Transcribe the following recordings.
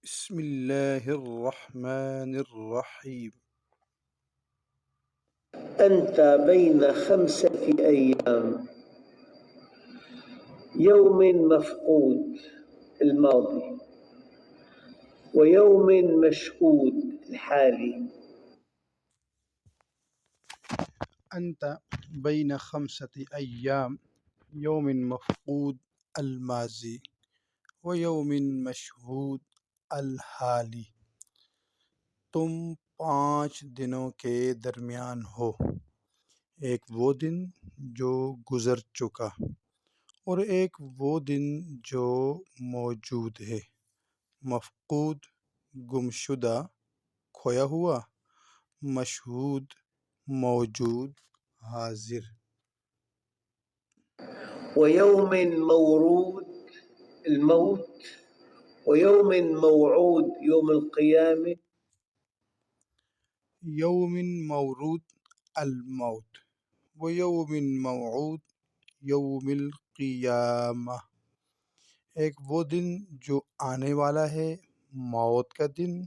بسم الله الرحمن الرحيم. أنت بين 5 أيام، يوم مفقود الماضي ويوم مشهود الحالي. أنت بين 5 أيام، يوم مفقود الماضي ويوم مشهود الحالی. تم 5 دنوں کے درمیان ہو، ایک وہ دن جو گزر چکا اور ایک وہ دن جو موجود ہے۔ مفقود گمشدہ، کھویا ہوا، مشہود موجود، حاضر۔ ويوم مورود الموت ويوم موعود يوم القيامة. یوم مورود الموت ویوم موعود یوم القیامہ، ایک وہ دن جو آنے والا ہے، موت کا دن،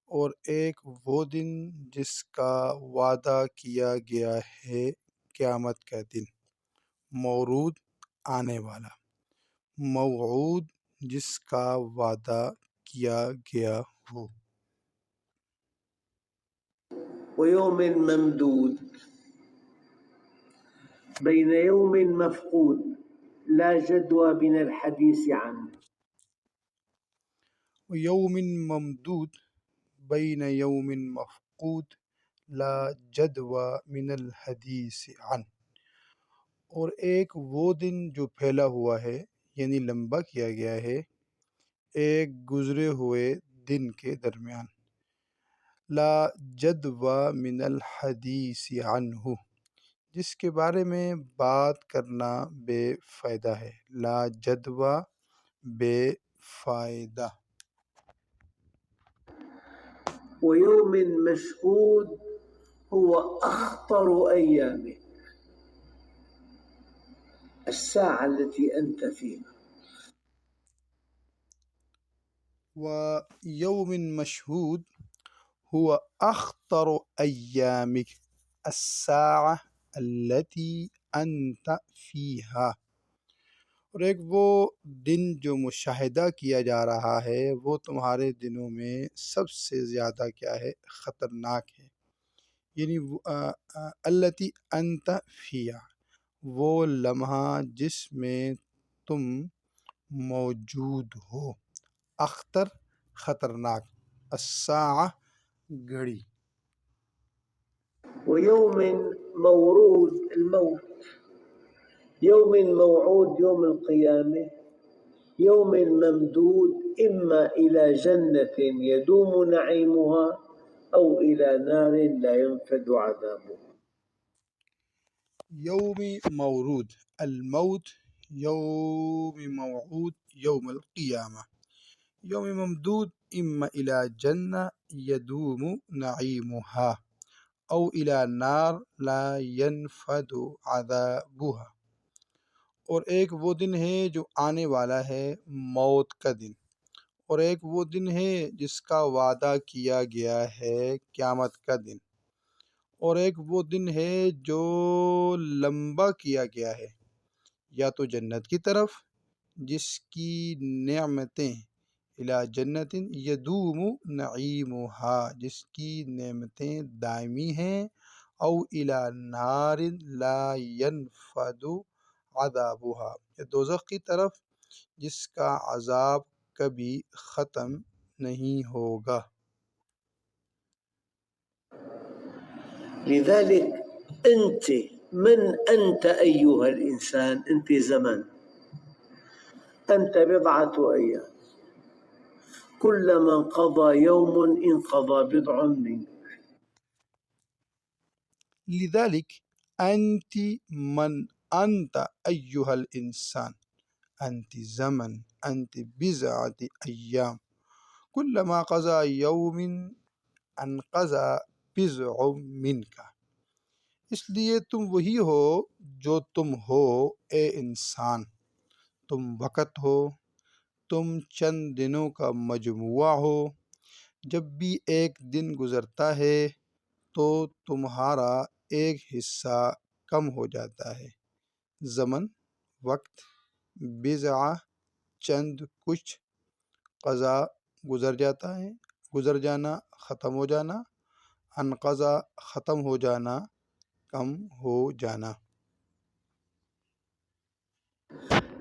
اور ایک وہ دن جس کا وعدہ کیا گیا ہے، قیامت کا دن۔ مورود آنے والا، موعود جس کا وعدہ کیا گیا ہو۔ ويوم ممدود بين يوم مفقود لا جدوى من الحديث عنه. یوم ممدود بین یوم مفقود لا جدوى من الحدیث عنہ، اور ایک وہ دن جو پھیلا ہوا ہے، یعنی لمبا کیا گیا ہے، ایک گزرے ہوئے دن کے درمیان۔ لا جدوى من الحدیث عنہ، جس کے بارے میں بات کرنا بے فائدہ ہے۔ لا جدوى، بے فائدہ۔ ويوم مشهود هو أخطر أيامه، الساعة التي أنت فيها. ويوم مشهود هو أخطر أيامك الساعة التي أنت فيها، اور ایک وہ دن جو مشاہدہ کیا جا رہا ہے، وہ تمہارے دنوں میں سب سے زیادہ کیا ہے، خطرناک ہے۔ یعنی التی انت فیہا، وہ لمحہ جس میں تم موجود ہو۔ اختر، خطرناک، الساعہ، گھڑی۔ ويوم مورود الموت، يوم موعود يوم القيامة، يوم ممدود إما إلى جنة يدوم نعيمها أو إلى نار لا ينفد عذابها. یوم مورود الموت، یوم موعود یوم القیامہ، یوم ممدود اما الی جنہ یدوم نعیمها او الی نار لا ینفد عذابها، اور ایک وہ دن ہے جو آنے والا ہے، موت کا دن، اور ایک وہ دن ہے جس کا وعدہ کیا گیا ہے، قیامت کا دن، اور ایک وہ دن ہے جو لمبا کیا گیا ہے، یا تو جنت کی طرف جس کی نعمتیں، الی جنت یدوم نعیمها، جس کی نعمتیں دائمی ہیں، او الی نار لا ینفد عذابها، یا دوزخ کی طرف جس کا عذاب کبھی ختم نہیں ہوگا۔ لذلك أنت من أنت أيها الإنسان؟ أنت زمن، أنت بضعة أيام، كلما انقضى يوم انقضى بضع منك. لذلك أنت من أنت أيها الإنسان، أنت زمن، أنت بضعة أيام، كلما قضى يوم انقضى بضع منك، اس لیے تم وہی ہو جو تم ہو، اے انسان، تم وقت ہو، تم چند دنوں کا مجموعہ ہو۔ جب بھی ایک دن گزرتا ہے تو تمہارا ایک حصہ کم ہو جاتا ہے۔ زمن، وقت، بضعہ چند کچھ، قضا گزر جاتا ہے، گزر جانا ختم ہو جانا، انقضا ختم ہو جانا، کم ہو جانا۔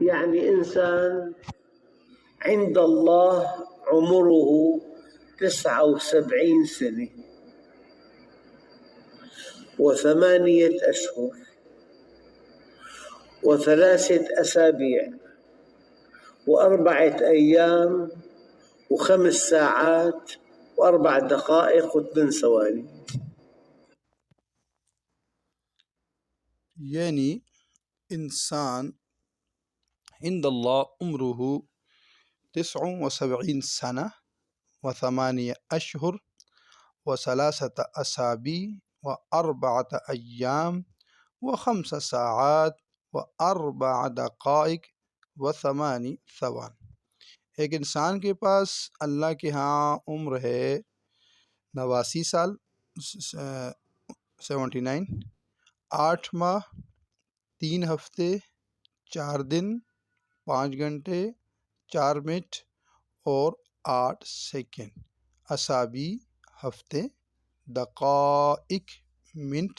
يعني إنسان عند الله عمره 79 سنة و8 أشهر و3 أسابيع و4 أيام و5 ساعات و4 دقائق و2 ثواني. یعنی انسان عند اللہ عمرہ 79 سنہ و8 اشہر و3 اسابیع و4 ایام و5 ساعات و4 دقائق و8 ثوان۔ ایک انسان کے پاس اللہ کے ہاں عمر ہے 89 سال، 79، 8 ماہ، 3 ہفتے، 4 دن، 5 گھنٹے، 4 منٹ اور 8 سیکنڈ۔ اسابیع ہفتے، دقائق منٹ،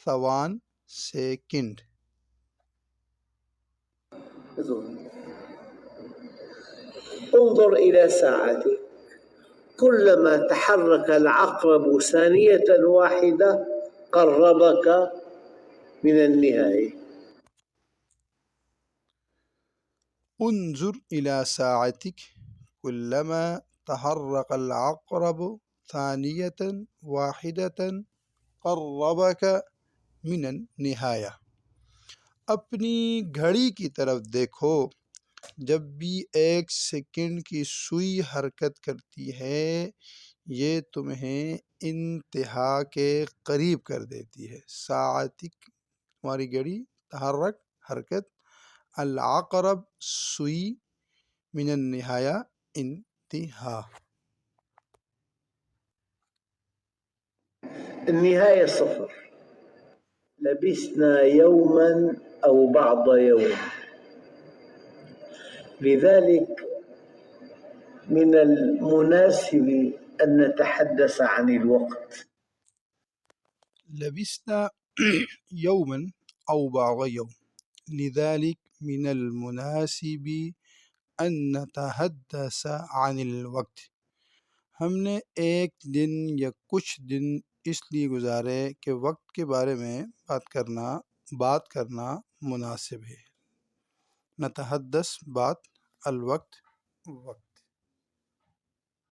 ثوان سیکنڈ۔ انظر إلى ساعتك، كلما تحرك العقرب ثانية واحدة قربك من النهاية. انظر إلى ساعتك كلما تحرك العقرب ثانية واحدة قربك من النهاية۔ اپنی گھڑی کی طرف دیکھو، جب بھی ایک سیکنڈ کی سوئی حرکت کرتی ہے یہ تمہیں انتہا کے قریب کر دیتی ہے۔ ساعتک تمہاری گھڑی، تحرک حرکت، العقرب سوئی، من النہایا انتہا۔ النهاية 0. لبثنا يوما أو بعض يوم، لذلك من المناسب أن نتحدث عن الوقت. لبثنا يوما أو بعض يوم، لذلك من المناسب أن نتحدث عن الوقت۔ ہم نے ایک دن یا کچھ دن اس لیے گزارے کہ وقت کے بارے میں بات کرنا مناسب ہے۔ نتحدث بات، الوقت وقت۔